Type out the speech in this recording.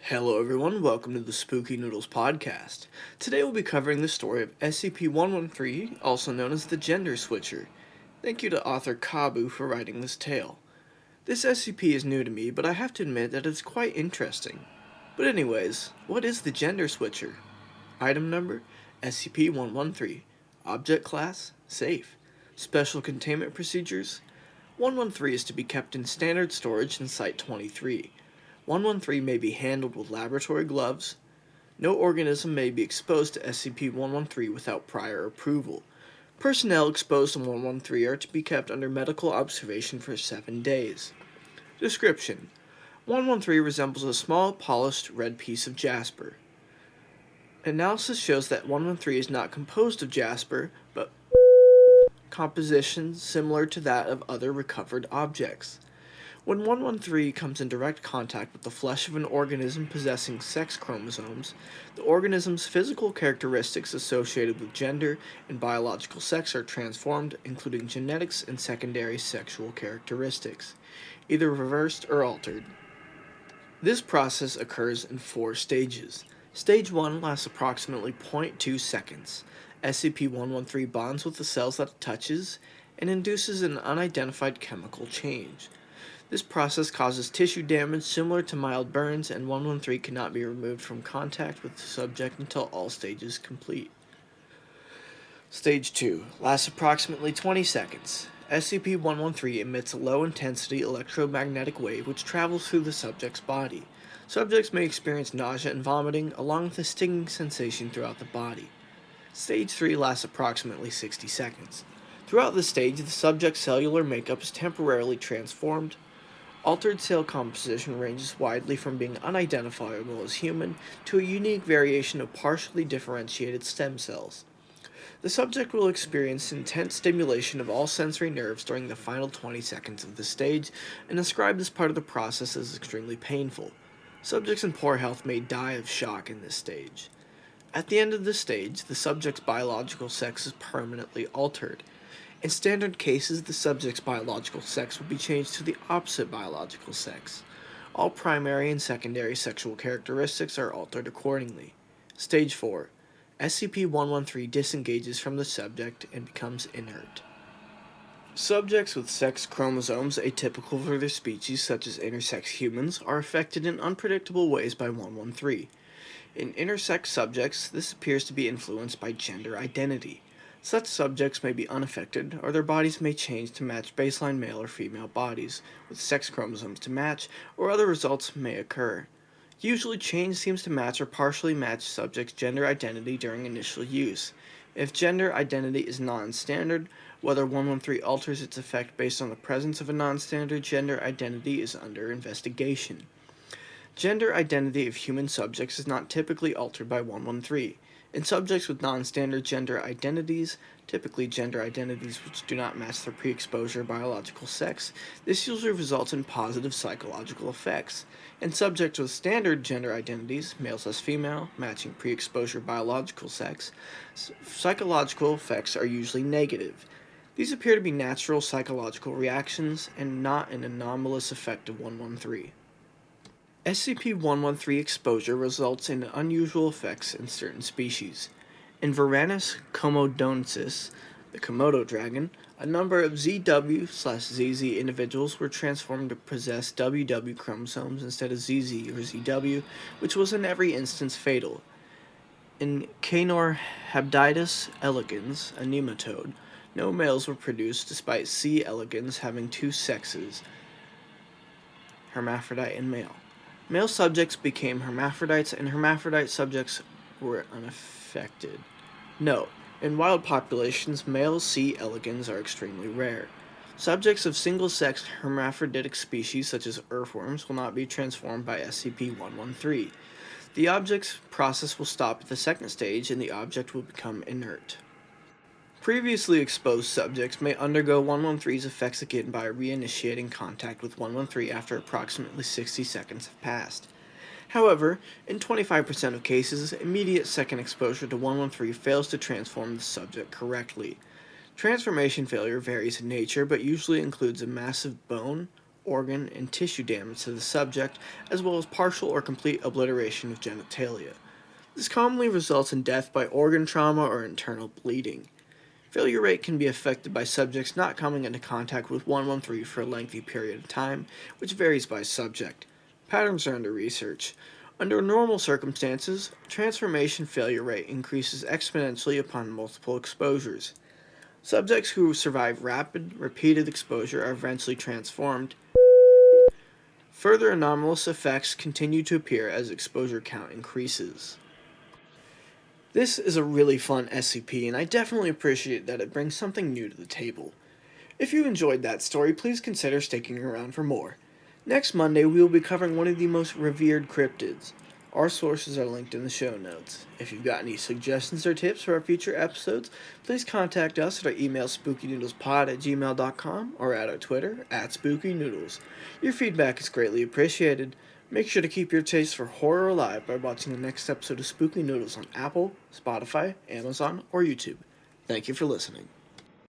Hello everyone, welcome to the Spooky Noodles Podcast. Today we'll be covering the story of SCP-113, also known as the Gender Switcher. Thank you to author Kabu for writing this tale. This SCP is new to me, but I have to admit that it's quite interesting. But anyways, what is the Gender Switcher? Item number, SCP-113. Object class, safe. Special containment procedures, 113 is to be kept in standard storage in Site-23. 113 may be handled with laboratory gloves. No organism may be exposed to SCP-113 without prior approval. Personnel exposed to 113 are to be kept under medical observation for 7 days. Description: 113 resembles a small, polished red piece of jasper. Analysis shows that 113 is not composed of jasper, but composition similar to that of other recovered objects. When 113 comes in direct contact with the flesh of an organism possessing sex chromosomes, the organism's physical characteristics associated with gender and biological sex are transformed, including genetics and secondary sexual characteristics, either reversed or altered. This process occurs in 4 stages. Stage 1 lasts approximately 0.2 seconds. SCP-113 bonds with the cells that it touches and induces an unidentified chemical change. This process causes tissue damage similar to mild burns, and 113 cannot be removed from contact with the subject until all stages complete. Stage 2 lasts approximately 20 seconds. SCP-113 emits a low-intensity electromagnetic wave which travels through the subject's body. Subjects may experience nausea and vomiting, along with a stinging sensation throughout the body. Stage 3 lasts approximately 60 seconds. Throughout this stage, the subject's cellular makeup is temporarily transformed. Altered cell composition ranges widely from being unidentifiable as human to a unique variation of partially differentiated stem cells. The subject will experience intense stimulation of all sensory nerves during the final 20 seconds of the stage and describe this part of the process as extremely painful. Subjects in poor health may die of shock in this stage. At the end of this stage, the subject's biological sex is permanently altered. In standard cases, the subject's biological sex will be changed to the opposite biological sex. All primary and secondary sexual characteristics are altered accordingly. Stage 4. SCP-113 disengages from the subject and becomes inert. Subjects with sex chromosomes atypical for their species, such as intersex humans, are affected in unpredictable ways by 113. In intersex subjects, this appears to be influenced by gender identity. Such subjects may be unaffected, or their bodies may change to match baseline male or female bodies, with sex chromosomes to match, or other results may occur. Usually, change seems to match or partially match subjects' gender identity during initial use. If gender identity is non-standard, whether 113 alters its effect based on the presence of a non-standard gender identity is under investigation. Gender identity of human subjects is not typically altered by 113. In subjects with non-standard gender identities, typically gender identities which do not match their pre-exposure biological sex, this usually results in positive psychological effects. In subjects with standard gender identities, males as female, matching pre-exposure biological sex, psychological effects are usually negative. These appear to be natural psychological reactions and not an anomalous effect of 113. SCP-113 exposure results in unusual effects in certain species. In Varanus comodonensis, the Komodo dragon, a number of ZW/ZZ individuals were transformed to possess WW chromosomes instead of ZZ or ZW, which was in every instance fatal. In Caenorhabditis elegans, a nematode, no males were produced despite C. elegans having 2 sexes, hermaphrodite and male. Male subjects became hermaphrodites, and hermaphrodite subjects were unaffected. Note: in wild populations, male C. elegans are extremely rare. Subjects of single-sex hermaphroditic species such as earthworms will not be transformed by SCP-113. The object's process will stop at the second stage, and the object will become inert. Previously exposed subjects may undergo 113's effects again by reinitiating contact with 113 after approximately 60 seconds have passed. However, in 25% of cases, immediate second exposure to 113 fails to transform the subject correctly. Transformation failure varies in nature, but usually includes a massive bone organ, and tissue damage to the subject, as well as partial or complete obliteration of genitalia. This commonly results in death by organ trauma or internal bleeding. Failure rate can be affected by subjects not coming into contact with 113 for a lengthy period of time, which varies by subject. Patterns are under research. Under normal circumstances, transformation failure rate increases exponentially upon multiple exposures. Subjects who survive rapid, repeated exposure are eventually transformed. Further anomalous effects continue to appear as exposure count increases. This is a really fun SCP, and I definitely appreciate that it brings something new to the table. If you enjoyed that story, please consider sticking around for more. Next Monday, we will be covering one of the most revered cryptids. Our sources are linked in the show notes. If you've got any suggestions or tips for our future episodes, please contact us at our email spookynoodlespod@gmail.com or at our Twitter @spookynoodles. Your feedback is greatly appreciated. Make sure to keep your taste for horror alive by watching the next episode of Spooky Noodles on Apple, Spotify, Amazon, or YouTube. Thank you for listening.